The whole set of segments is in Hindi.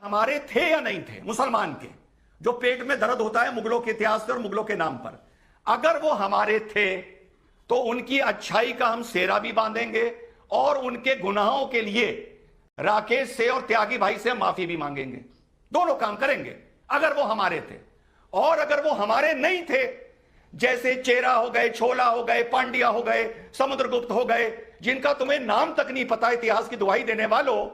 हमारे थे या नहीं थे मुसलमान के, जो पेट में दर्द होता है मुगलों के इतिहास से और मुगलों के नाम पर, अगर वो हमारे थे तो उनकी अच्छाई का हम सेहरा भी बांधेंगे और उनके गुनाहों के लिए राकेश से और त्यागी भाई से माफी भी मांगेंगे। दोनों काम करेंगे अगर वो हमारे थे। और अगर वो हमारे नहीं थे, जैसे चेरा हो गए, छोला हो गए, पांड्या हो गए, समुद्रगुप्त हो गए, जिनका तुम्हें नाम तक नहीं पता इतिहास की दुहाई देने वालों,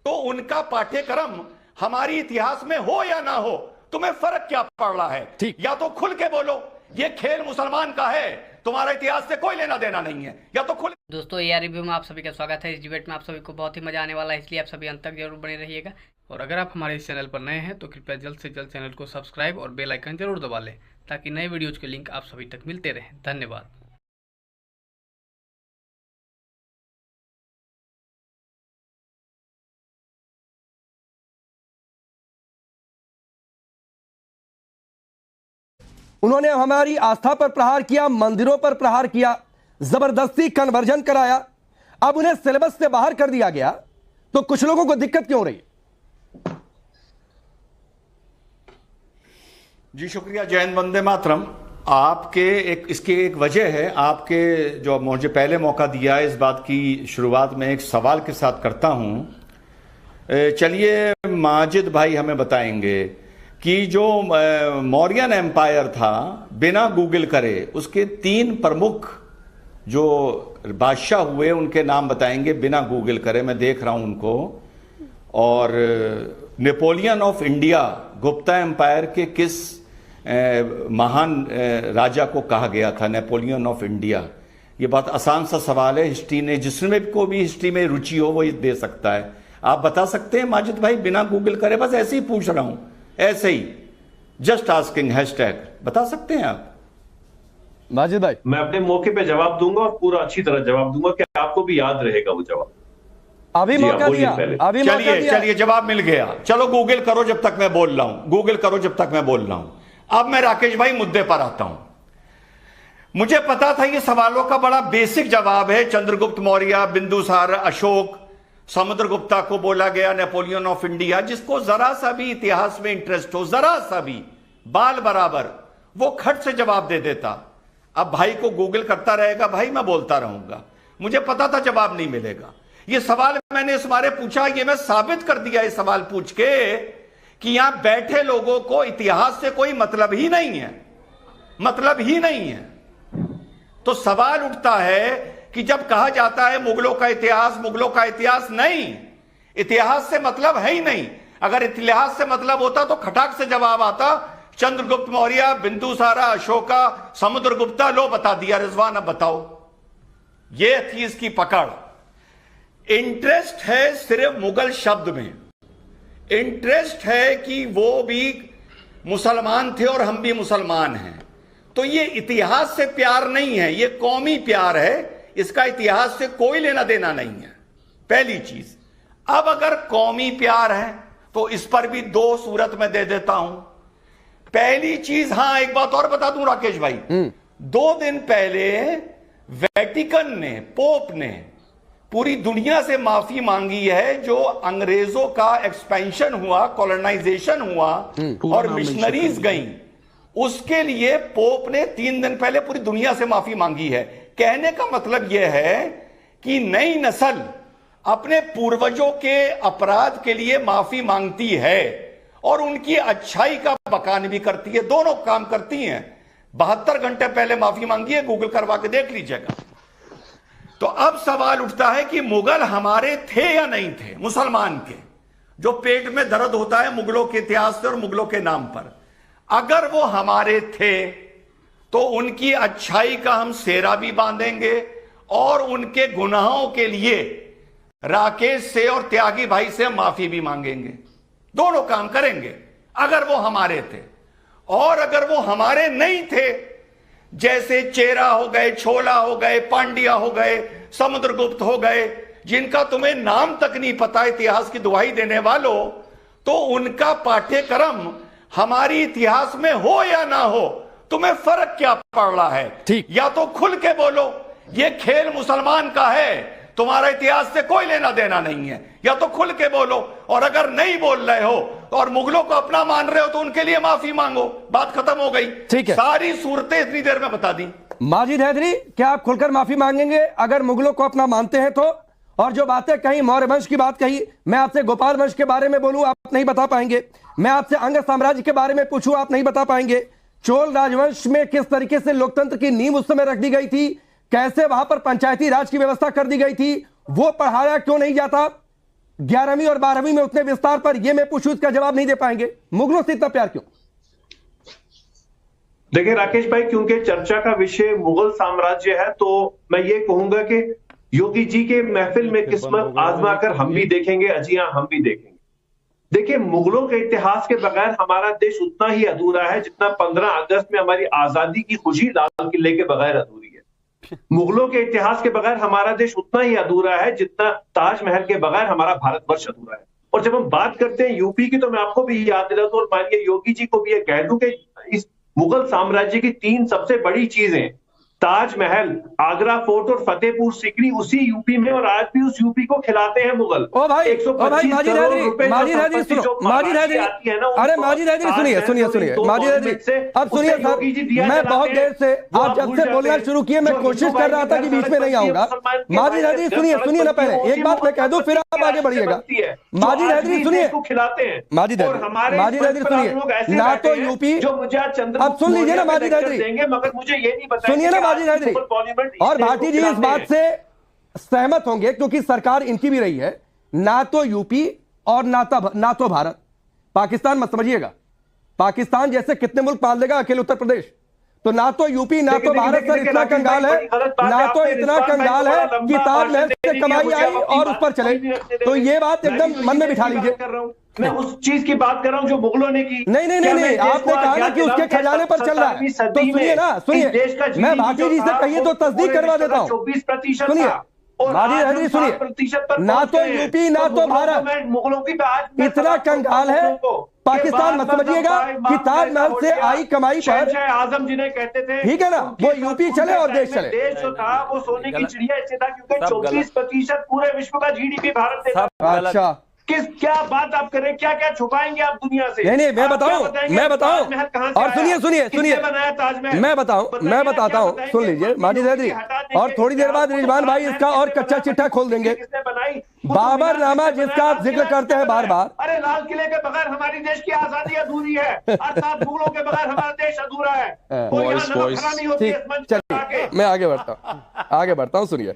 तो उनका पाठ्यक्रम हमारी इतिहास में हो या ना हो, तुम्हें फर्क क्या पड़ रहा है? या तो खुल के बोलो ये खेल मुसलमान का है, तुम्हारा इतिहास से कोई लेना देना नहीं है, या तो खुल। दोस्तों एआर रिव्यू में आप सभी का स्वागत है। इस डिबेट में आप सभी को बहुत ही मजा आने वाला है, इसलिए आप सभी अंत तक जरूर बने रहिएगा। और अगर आप हमारे इस चैनल पर नए हैं तो कृपया जल्द से जल्द चैनल को सब्सक्राइब और बेल आइकन जरूर दबा लें, ताकि नए वीडियोज के लिंक आप सभी तक मिलते रहें। धन्यवाद। उन्होंने हमारी आस्था पर प्रहार किया, मंदिरों पर प्रहार किया, जबरदस्ती कन्वर्जन कराया। अब उन्हें सिलेबस से बाहर कर दिया गया, तो कुछ लोगों को दिक्कत क्यों रही? जी शुक्रिया। जय हिंद, वंदे मातरम। आपके इसकी एक वजह है, आपके जो मुझे पहले मौका दिया इस बात की शुरुआत में एक सवाल के साथ करता हूं। चलिए माजिद भाई हमें बताएंगे कि जो मौर्यन एम्पायर था, बिना गूगल करे उसके 3 प्रमुख जो बादशाह हुए उनके नाम बताएंगे बिना गूगल करे। मैं देख रहा हूं उनको। और Napoleon of India Gupta empire के किस महान राजा को कहा गया था नेपोलियन ऑफ इंडिया? ये बहुत आसान सा सवाल है, हिस्ट्री ने जिसमें को भी हिस्ट्री में रुचि हो वो ये दे सकता है। आप बता सकते हैं माजिद भाई बिना गूगल करे? बस ऐसे ही पूछ रहा हूं, ऐसे ही, जस्ट आस्किंग, हैशटैग। बता सकते हैं आप माजिद भाई? मैं अपने मौके पे जवाब दूंगा और पूरा अच्छी तरह जवाब दूंगा कि आपको भी याद रहेगा वो जवाब। अभी मौका दिया, अभी मौका दिया। चलिए जवाब मिल गया। चलो गूगल करो जब तक मैं बोल रहा हूं, गूगल करो जब तक मैं बोल रहा हूं। अब मैं राकेश भाई मुद्दे पर आता हूं। मुझे पता था ये सवालों का बड़ा बेसिक जवाब है। चंद्रगुप्त मौर्य, बिंदुसार, अशोक, समुद्रगुप्ता को बोला गया नेपोलियन ऑफ इंडिया। जिसको जरा सा भी इतिहास में इंटरेस्ट हो, जरा सा भी, बाल बराबर, वो खट से जवाब दे देता। अब भाई को गूगल करता रहेगा, भाई मैं बोलता रहूंगा। मुझे पता था जवाब नहीं मिलेगा। ये सवाल मैंने इस बारे पूछा, ये मैं साबित कर दिया इस सवाल पूछ के कि यहां बैठे लोगों को इतिहास से कोई मतलब ही नहीं है, मतलब ही नहीं है। तो सवाल उठता है कि जब कहा जाता है मुगलों का इतिहास नहीं, इतिहास से मतलब है ही नहीं। अगर इतिहास से मतलब होता तो खटाक से जवाब आता, चंद्रगुप्त मौर्य, बिंदुसारा, अशोका, समुद्रगुप्ता। लो बता दिया। रिजवान अब बताओ। ये थी इसकी पकड़। इंटरेस्ट है सिर्फ मुगल शब्द में, इंटरेस्ट है कि वो भी मुसलमान थे और हम भी मुसलमान हैं। तो ये इतिहास से प्यार नहीं है, ये कौमी प्यार है। इसका इतिहास से कोई लेना देना नहीं है, पहली चीज। अब अगर कौमी प्यार है तो इस पर भी 2 सूरत में दे देता हूं। पहली चीज, हां एक बात और बता दूं राकेश भाई, 2 दिन पहले वेटिकन ने, पोप ने पूरी दुनिया से माफी मांगी है। जो अंग्रेजों का एक्सपेंशन हुआ, कॉलोनाइजेशन हुआ और मिशनरीज गई, उसके लिए पोप ने 3 दिन पहले पूरी दुनिया से माफी मांगी है। कहने का मतलब यह है कि नई नस्ल अपने पूर्वजों के अपराध के लिए माफी मांगती है और उनकी अच्छाई का बखान भी करती है। दोनों काम करती हैं। 72 घंटे पहले माफी मांगी है, गूगल करवा के देख लीजिएगा। तो अब सवाल उठता है कि मुगल हमारे थे या नहीं थे मुसलमान के, जो पेट में दर्द होता है मुगलों के इतिहास से और मुगलों के नाम पर। अगर वो हमारे थे तो उनकी अच्छाई का हम सेहरा भी बांधेंगे और उनके गुनाहों के लिए राकेश से और त्यागी भाई से माफी भी मांगेंगे। दोनों काम करेंगे अगर वो हमारे थे। और अगर वो हमारे नहीं थे, जैसे चेरा हो गए, छोला हो गए, पांड्या हो गए, समुद्रगुप्त हो गए, जिनका तुम्हें नाम तक नहीं पता इतिहास की दुहाई देने वालों, तो उनका पाठ्यक्रम हमारी इतिहास में हो या ना हो, तुम्हें फर्क क्या पड़ रहा है? या तो खुल के बोलो ये खेल मुसलमान का है, तुम्हारा इतिहास से कोई लेना देना नहीं है, या तो खुल के बोलो, और अगर नहीं बोल रहे हो और मुगलों को अपना मान रहे हो तो उनके लिए माफी मांगो, बात खत्म हो गई। ठीक है, सारी सूरतें इतनी देर में बता दी। माजिद हैदरी, क्या आप खुलकर माफी मांगेंगे अगर मुगलों को अपना मानते हैं तो? और जो बातें कही, मौर्य वंश की बात कही, मैं आपसे गोपाल वंश के बारे में बोलूं आप नहीं बता पाएंगे, मैं आपसे अंग साम्राज्य के बारे में पूछूं आप नहीं बता पाएंगे, चोल राजवंश में किस तरीके से लोकतंत्र की नींव उस समय रख दी गई थी, कैसे वहां पर पंचायती राज की व्यवस्था कर दी गई थी, वो पढ़ाया क्यों नहीं जाता 11वीं और 12वीं में उतने विस्तार पर, ये मैं पूछूं इसका जवाब नहीं दे पाएंगे। मुगलों से इतना प्यार क्यों? देखिए राकेश भाई, क्योंकि चर्चा का विषय मुगल साम्राज्य है, तो मैं ये कहूंगा कि योगी जी के महफिल में किस्मत आजमा कर हम भी देखेंगे, अजियां हम भी देखेंगे। देखिए, मुगलों के इतिहास के बगैर हमारा देश उतना ही अधूरा है जितना 15 अगस्त में हमारी आजादी की खुशी लाल किले के बगैर अधूरी है। मुगलों के इतिहास के बगैर हमारा देश उतना ही अधूरा है जितना ताजमहल के बगैर हमारा भारतवर्ष अधूरा है। और जब हम बात करते हैं यूपी की, तो मैं आपको भी याद दिला दूं और मानिए योगी जी को भी ये कह दूं कि इस मुगल साम्राज्य की 3 सबसे बड़ी चीजें, ताजमहल, आगरा फोर्ट और फतेहपुर सीकरी, उसी यूपी में, और आज भी उस यूपी को खिलाते हैं मुगल। ओ भाई, माजिद हैदरी, माजिद हैदरी सुनो, माजिद हैदरी, अरे माजिद हैदरी सुनिए सुनिए सुनिए, माजिद हैदरी अब सुनिए साहब, मैं बहुत देर से, आप जब से बोलना शुरू किए मैं कोशिश कर रहा था कि बीच में नहीं आऊंगा। माजिद हैदरी सुनिए, सुनिए ना, पहले एक बात मैं कह दूं फिर आप आगे बढ़िएगा। माजिद हैदरी सुनिए, खिलाते हैं माजिद हैदरी सुनिए, ना तो यूपी, अब सुन लीजिए ना माजिद हैदरी, मगर मुझे ये नहीं बताया, सुनिए ना माजिद हैदरी, और भारती जी इस बात से सहमत होंगे क्योंकि सरकार इनकी भी रही है, ना तो यूपी और ना तो भारत। पाकिस्तान मत समझिएगा, पाकिस्तान जैसे कितने मुल्क पाल देगा अकेले उत्तर प्रदेश, तो ना तो यूपी ना तो भारत सर इतना कंगाल है, ना तो इतना कंगाल है कि ताजमहल से कमाई आई और उस पर चले, तो ये बात एकदम मन में बिठा लीजिए। मैं उस चीज की बात कर रहा हूं जो मुगलों ने की। नहीं, आपने कहा ना कि उसके खजाने पर चल रहा है, तो सुनिए ना, सुनिए, मैं भारती जी से कहिए तो तस्दीक करवा देता हूं। 24% सुनिए माजिद हैदरी, सुनिए, ना तो यूपी ना तो भारत मुगलों की इतना कंगाल है, पाकिस्तान मत समझिएगा कि ताजमहल से आई कमाई पर आजम जिन्हें कहते थे, ठीक है ना, वो यूपी चले और देश चले। देश जो था वो सोने की चिड़िया इससे था क्योंकि 24% पूरे विश्व का जीडीपी भारत देता। अच्छा, क्या बात आप कर रहे हैं, क्या क्या छुपाएंगे आप दुनिया से? नहीं, मैं बताऊं, और सुनिए, मैं बताता हूं, सुन लीजिए माजिद हैदरी, और थोड़ी देर बाद रिजवान भाई इसका और कच्चा चिट्ठा खोल देंगे। बाबर नामा जिसका आप जिक्र करते हैं बार बार, अरे लाल किले के बगैर हमारी देश की आजादी अधूरी है, अर्थात मुगलों के बगैर हमारा देश अधूरा है। ठीक, चलिए मैं आगे बढ़ता हूं, सुनिए।